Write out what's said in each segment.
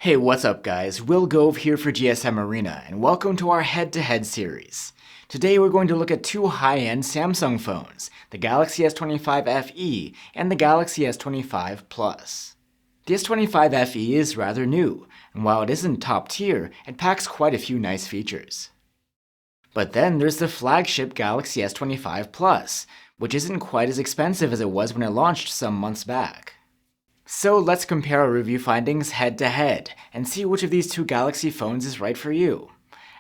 Hey, what's up guys? Will Gove here for GSM Arena, and welcome to our head-to-head series. Today we're going to look at two high-end Samsung phones, the Galaxy S25 FE and the Galaxy S25 Plus. The S25 FE is rather new, and while it isn't top tier, it packs quite a few nice features. But then there's the flagship Galaxy S25 Plus, which isn't quite as expensive as it was when it launched some months back. So let's compare our review findings head to head and see which of these two Galaxy phones is right for you.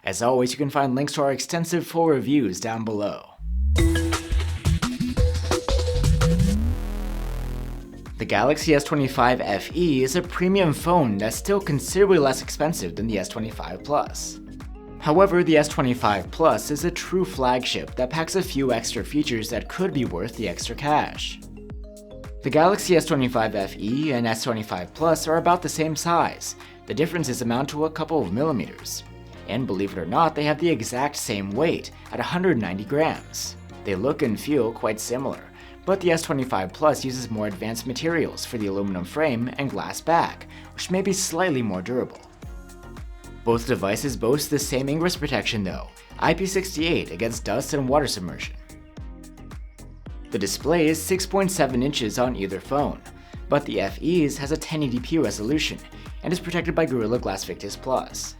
As always, you can find links to our extensive full reviews down below. The Galaxy S25 FE is a premium phone that's still considerably less expensive than the S25 Plus. However, the S25 Plus is a true flagship that packs a few extra features that could be worth the extra cash. The Galaxy S25 FE and S25 Plus are about the same size. The differences amount to a couple of millimeters. And believe it or not, they have the exact same weight at 190 grams. They look and feel quite similar, but the S25 Plus uses more advanced materials for the aluminum frame and glass back, which may be slightly more durable. Both devices boast the same ingress protection though, IP68 against dust and water submersion. The display is 6.7 inches on either phone, but the FE's has a 1080p resolution and is protected by Gorilla Glass Victus Plus.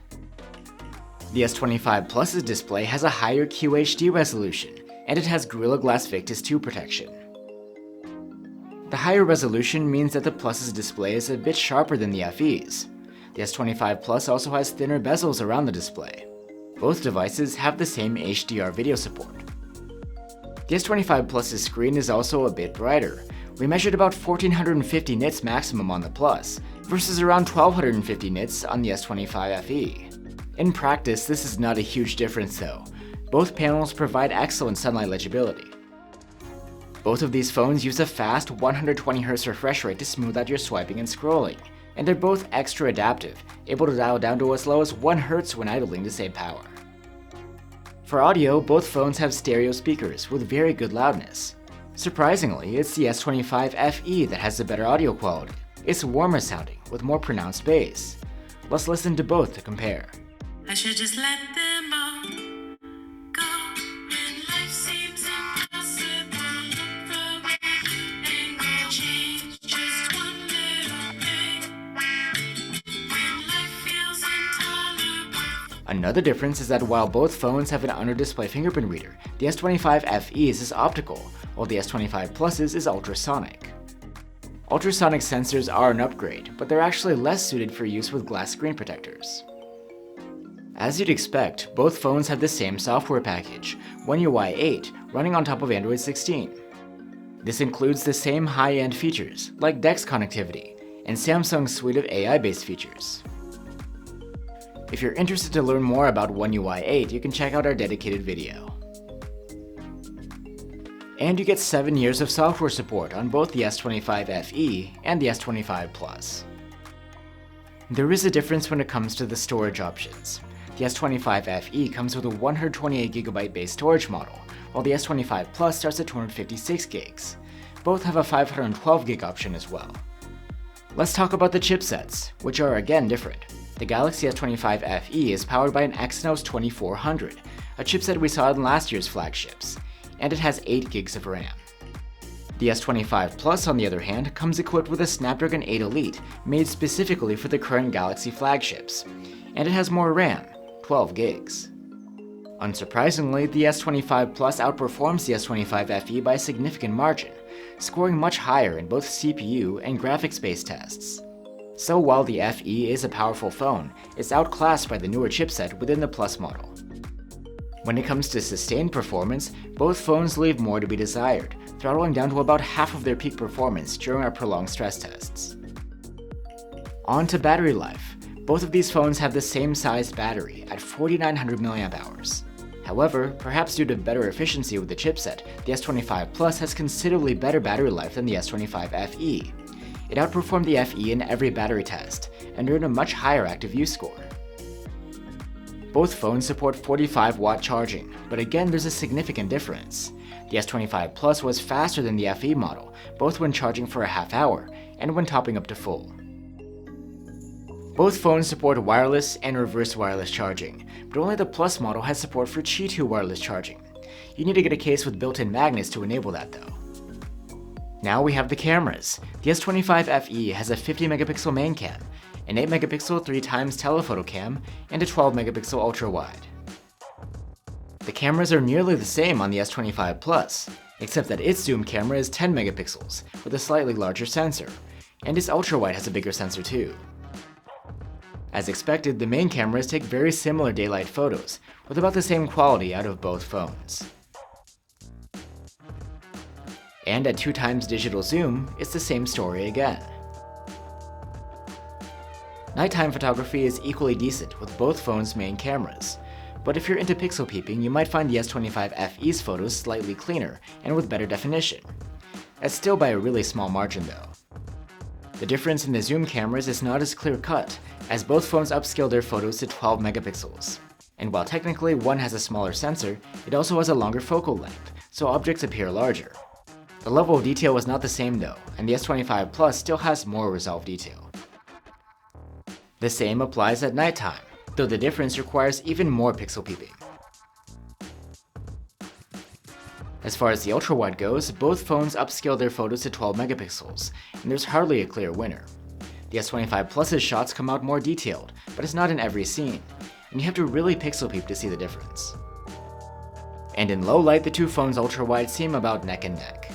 The S25 Plus's display has a higher QHD resolution, and it has Gorilla Glass Victus 2 protection. The higher resolution means that the Plus's display is a bit sharper than the FE's. The S25 Plus also has thinner bezels around the display. Both devices have the same HDR video support. The S25 Plus's screen is also a bit brighter. We measured about 1450 nits maximum on the Plus, versus around 1250 nits on the S25 FE. In practice, this is not a huge difference though. Both panels provide excellent sunlight legibility. Both of these phones use a fast 120Hz refresh rate to smooth out your swiping and scrolling, and they're both extra adaptive, able to dial down to as low as 1 Hz when idling to save power. For audio, both phones have stereo speakers with very good loudness. Surprisingly, it's the S25 FE that has the better audio quality. It's warmer sounding with more pronounced bass. Let's listen to both to compare. I should just let them all go when life seems impossible. Look from angle, change just one little thing. When life feels intolerable. Another difference is that while both phones have an under-display fingerprint reader, the S25 FE's is optical, while the S25 Plus's is ultrasonic. Ultrasonic sensors are an upgrade, but they're actually less suited for use with glass screen protectors. As you'd expect, both phones have the same software package, One UI 8, running on top of Android 16. This includes the same high-end features, like DeX connectivity, and Samsung's suite of AI-based features. If you're interested to learn more about One UI 8, you can check out our dedicated video. And you get 7 years of software support on both the S25 FE and the S25 Plus. There is a difference when it comes to the storage options. The S25 FE comes with a 128GB base storage model, while the S25 Plus starts at 256 gigs. Both have a 512GB option as well. Let's talk about the chipsets, which are again different. The Galaxy S25 FE is powered by an Exynos 2400, a chipset we saw in last year's flagships, and it has 8 gigs of RAM. The S25 Plus, on the other hand, comes equipped with a Snapdragon 8 Elite made specifically for the current Galaxy flagships, and it has more RAM, 12 gigs. Unsurprisingly, the S25 Plus outperforms the S25 FE by a significant margin, scoring much higher in both CPU and graphics-based tests. So while the FE is a powerful phone, it's outclassed by the newer chipset within the Plus model. When it comes to sustained performance, both phones leave more to be desired, throttling down to about half of their peak performance during our prolonged stress tests. On to battery life. Both of these phones have the same sized battery at 4900 mAh. However, perhaps due to better efficiency with the chipset, the S25 Plus has considerably better battery life than the S25 FE. It outperformed the FE in every battery test and earned a much higher active use score. Both phones support 45-watt charging, but again there's a significant difference. The S25 Plus was faster than the FE model, both when charging for a half hour and when topping up to full. Both phones support wireless and reverse wireless charging, but only the Plus model has support for Qi2 wireless charging. You need to get a case with built-in magnets to enable that though. Now we have the cameras. The S25 FE has a 50 megapixel main cam, an 8 megapixel 3x telephoto cam, and a 12 megapixel ultra-wide. The cameras are nearly the same on the S25 Plus, except that its zoom camera is 10 megapixels with a slightly larger sensor, and its ultra-wide has a bigger sensor too. As expected, the main cameras take very similar daylight photos, with about the same quality out of both phones. And at 2x digital zoom, it's the same story again. Nighttime photography is equally decent with both phones' main cameras, but if you're into pixel peeping, you might find the S25 FE's photos slightly cleaner and with better definition. That's still by a really small margin though. The difference in the zoom cameras is not as clear-cut, as both phones upscale their photos to 12 megapixels. And while technically one has a smaller sensor, it also has a longer focal length, so objects appear larger. The level of detail is not the same though, and the S25 Plus still has more resolved detail. The same applies at nighttime, though the difference requires even more pixel peeping. As far as the ultra-wide goes, both phones upscale their photos to 12 megapixels, and there's hardly a clear winner. The S25 Plus's shots come out more detailed, but it's not in every scene, and you have to really pixel peep to see the difference. And in low light, the two phones' ultra-wide seem about neck and neck.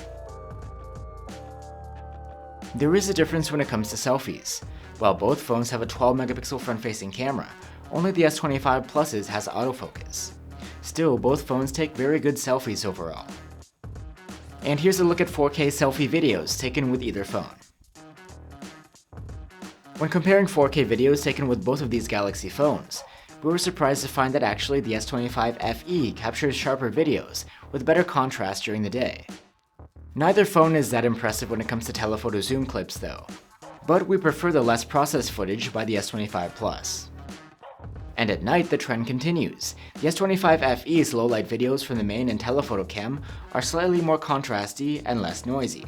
There is a difference when it comes to selfies. While both phones have a 12 megapixel front-facing camera, only the S25 Plus's has autofocus. Still, both phones take very good selfies overall. And here's a look at 4K selfie videos taken with either phone. When comparing 4K videos taken with both of these Galaxy phones, we were surprised to find that actually the S25 FE captures sharper videos with better contrast during the day. Neither phone is that impressive when it comes to telephoto zoom clips though, but we prefer the less processed footage by the S25 Plus. And at night, the trend continues. The S25 FE's low-light videos from the main and telephoto cam are slightly more contrasty and less noisy.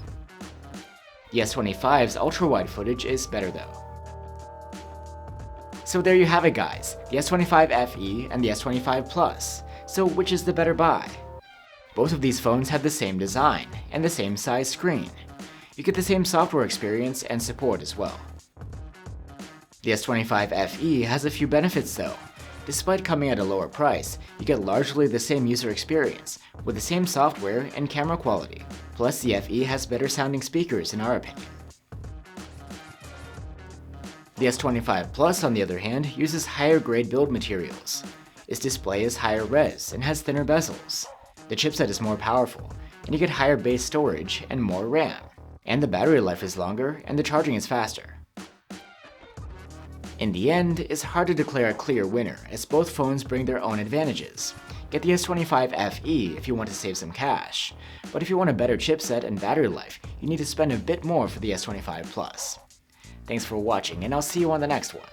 The S25's ultra-wide footage is better though. So there you have it guys, the S25 FE and the S25 Plus. So which is the better buy? Both of these phones have the same design and the same size screen. You get the same software experience and support as well. The S25 FE has a few benefits though. Despite coming at a lower price, you get largely the same user experience, with the same software and camera quality. Plus the FE has better sounding speakers in our opinion. The S25 Plus, on the other hand, uses higher grade build materials. Its display is higher res and has thinner bezels. The chipset is more powerful, and you get higher base storage and more RAM. And the battery life is longer and the charging is faster. In the end, it's hard to declare a clear winner as both phones bring their own advantages. Get the S25 FE if you want to save some cash, but if you want a better chipset and battery life, you need to spend a bit more for the S25 Plus. Thanks for watching, and I'll see you on the next one.